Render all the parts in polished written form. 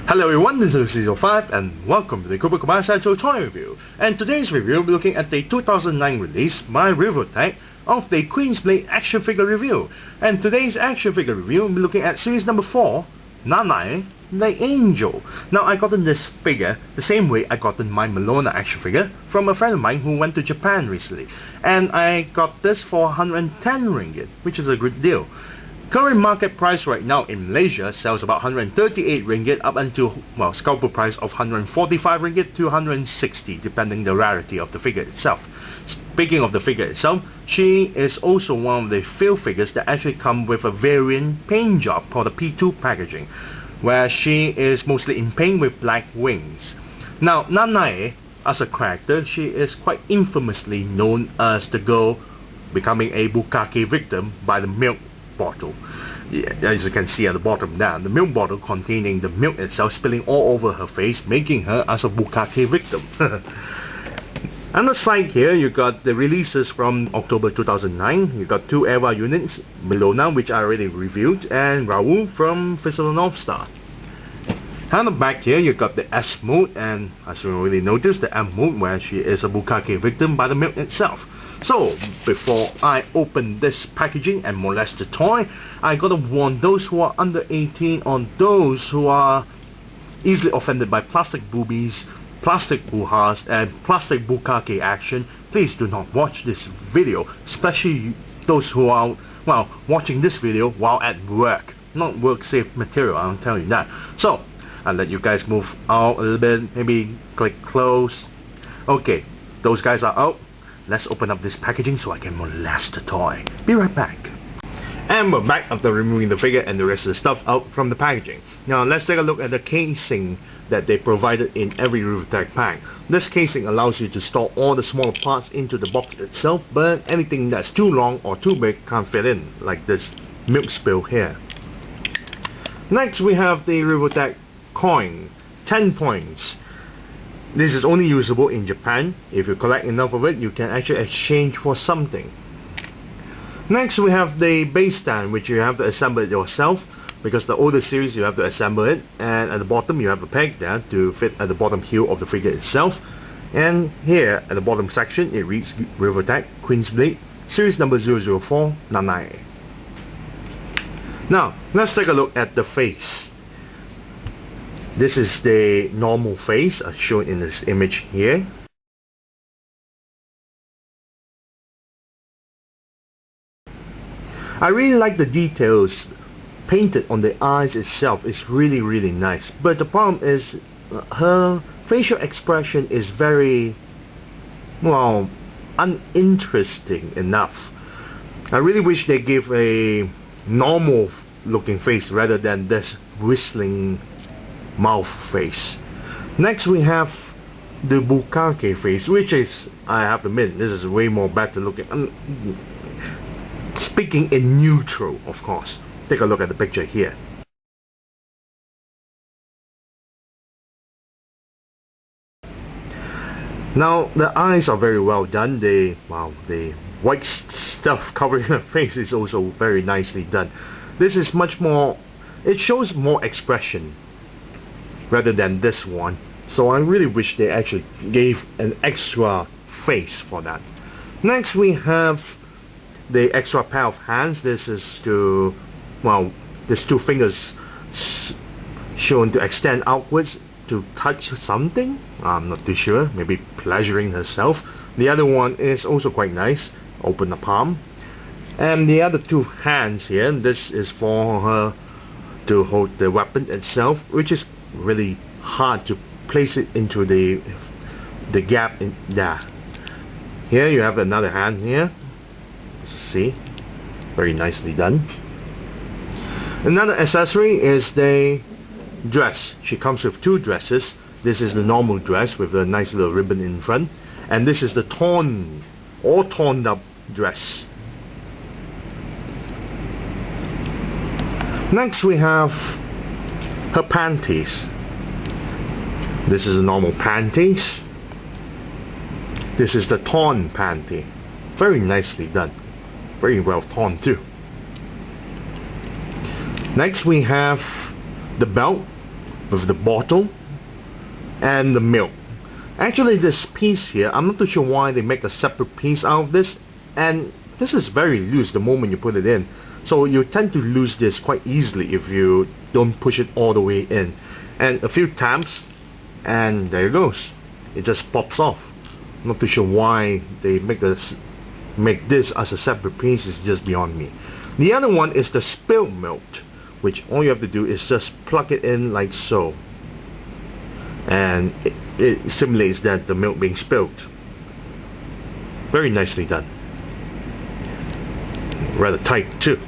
Hello everyone, this is Season 5 and welcome to the Kuba Central Toy Review. And today's review will be looking at the 2009 release by Revoltech of the Queen's Blade action figure review. And today's action figure review will be looking at series number 4, Nanael, the Angel. Now I gotten this figure the same way I gotten my Melona action figure from a friend of mine who went to Japan recently. And I got this for 110 ringgit, which is a good deal. Current market price right now in Malaysia sells about 138 ringgit up until, well, scalper price of 145 ringgit to 160 depending the rarity of the figure itself. Speaking of the figure itself, she is also one of the few figures that actually come with a variant paint job called the P2 packaging, where she is mostly in paint with black wings. Now Nanael, as a character, she is quite infamously known as the girl becoming a bukkake victim by the milk bottle. Yeah, as you can see at the bottom there, the milk bottle containing the milk itself spilling all over her face, making her as a bukkake victim. On the side here, you got the releases from October 2009. You got two EVA units, Melona, which I already reviewed, and Raoul from Fizzle North Star. On the back here, you got the S mode, and as you already noticed, the M mode, where she is a bukkake victim by the milk itself. So, before I open this packaging and molest the toy, I gotta warn those who are under 18 or those who are easily offended by plastic boobies, plastic buhas, and plastic bukkake action. Please do not watch this video, especially those who are, well, watching this video while at work. Not work safe material, I'll tell you that. So, I'll let you guys move out a little bit, maybe click close. Okay, those guys are out. Let's open up this packaging so I can molest the toy. Be right back. And we're back after removing the figure and the rest of the stuff out from the packaging. Now let's take a look at the casing that they provided in every Revoltech pack. This casing allows you to store all the smaller parts into the box itself, but anything that's too long or too big can't fit in, like this milk spill here. Next we have the Revoltech coin, 10 points. This is only usable in Japan. If you collect enough of it, you can actually exchange for something. Next we have the base stand, which you have to assemble it yourself, because the older series you have to assemble it, and at the bottom you have a peg there to fit at the bottom heel of the figure itself. And here at the bottom section it reads Revoltech Queen's Blade series number 004 Nanael. Now let's take a look at the face. This is the normal face as shown in this image here. I really like the details painted on the eyes itself. It's really nice. But the problem is her facial expression is very, well, uninteresting enough. I really wish they give a normal looking face rather than this whistling mouth face. Next we have the bukkake face, which is, I have to admit, this is way more better looking. Speaking in neutral, of course. Take a look at the picture here. Now the eyes are very well done. The white stuff covering her face is also very nicely done. This is much more, it shows more expression rather than this one. So I really wish they actually gave an extra face for that. Next we have the extra pair of hands. This is to, well, there's two fingers shown to extend outwards to touch something. I'm not too sure, maybe pleasuring herself. The other one is also quite nice, open the palm. And the other two hands here, this is for her to hold the weapon itself, which is really hard to place it into the gap in there. Here you have another hand here. See, very nicely done. Another accessory is the dress. She comes with two dresses. This is the normal dress with a nice little ribbon in front, and this is the torn or torn up dress. Next we have her panties. This is the normal panties. This is the torn panty. Very nicely done. Very well torn too. Next we have the belt. with the bottle and the milk. Actually, this piece here, I'm not too sure why they make a separate piece out of this, and this is very loose the moment you put it in. So you tend to lose this quite easily if you don't push it all the way in. And a few taps, and there it goes. It just pops off. Not too sure why they make this as a separate piece. Is just beyond me. The other one is the spilled milk, which all you have to do is just plug it in like so, and it simulates that the milk being spilled. Very nicely done. Rather tight too.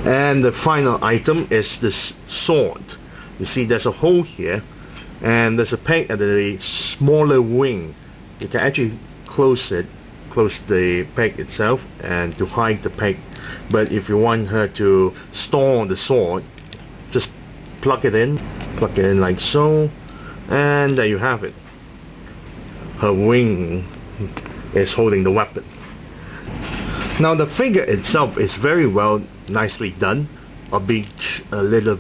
And the final item is this sword. You see there's a hole here, and there's a peg at the smaller wing. You can actually close the peg itself and to hide the peg. But if you want her to store the sword, just plug it in like so, and there you have it. Her wing is holding the weapon. Now the figure itself is very well, nicely done, albeit a little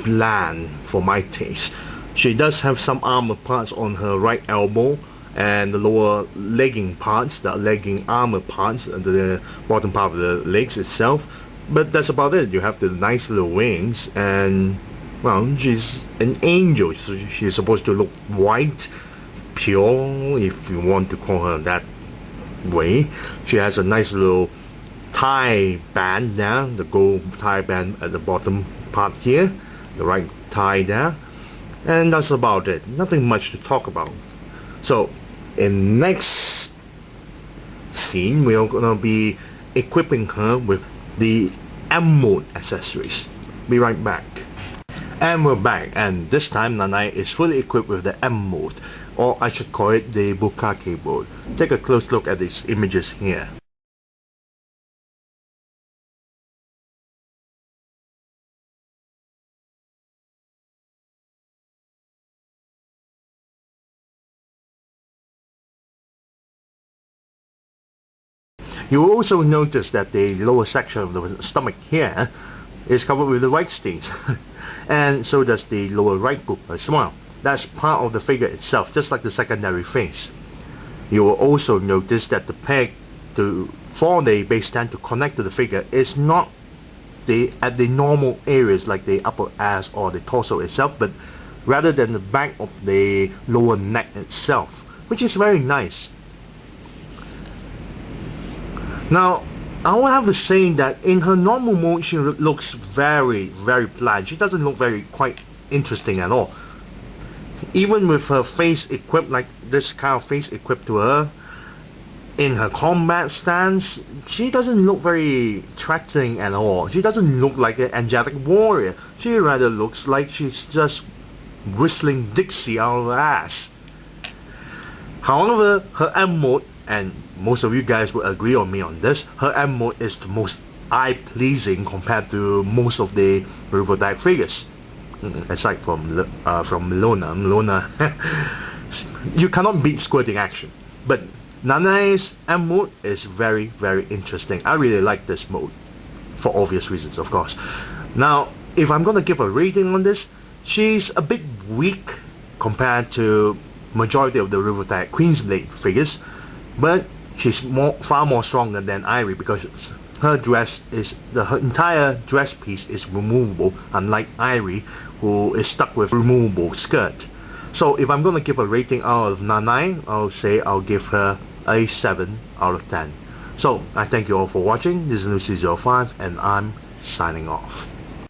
bland for my taste. She does have some armor parts on her right elbow, and the lower legging parts, the legging armor parts, and the bottom part of the legs itself. But that's about it. You have the nice little wings, and well, she's an angel, so she's supposed to look white, pure, if you want to call her that way. She has a nice little tie band there, the gold tie band at the bottom part here, the right tie there, and that's about it. Nothing much to talk about. So in next scene, we are gonna be equipping her with the M mode accessories. Be right back. And we're back, and this time Nanael is fully equipped with the M mode, or I should call it the Bukkake mode. Take a close look at these images here. You will also notice that the lower section of the stomach here is covered with the white stains, and so does the lower right boob as well. That's part of the figure itself, just like the secondary face. You will also notice that the peg for the base stand to connect to the figure is not at the normal areas like the upper ass or the torso itself, but rather than the back of the lower neck itself, which is very nice. Now, I will have to say that in her normal mode, she looks very, very bland. She doesn't look quite interesting at all. Even with her face equipped like this kind of face equipped to her, in her combat stance, she doesn't look very threatening at all. She doesn't look like an angelic warrior. She rather looks like she's just whistling Dixie out of her ass. However, her M mode, and most of you guys will agree on me on this, her M mode is the most eye-pleasing compared to most of the Revoltech figures. Aside from Lona, you cannot beat squirting action. But Nanael's M mode is very, very interesting. I really like this mode, for obvious reasons, of course. Now, if I'm gonna give a rating on this, she's a bit weak compared to majority of the Revoltech Queensblade figures, but she's far more stronger than Irie, because her entire dress piece is removable, unlike Irie, who is stuck with removable skirt. So if I'm gonna give a rating out of Nanael, I'll give her a 7 out of 10. So I thank you all for watching. This is Lucy05, and I'm signing off.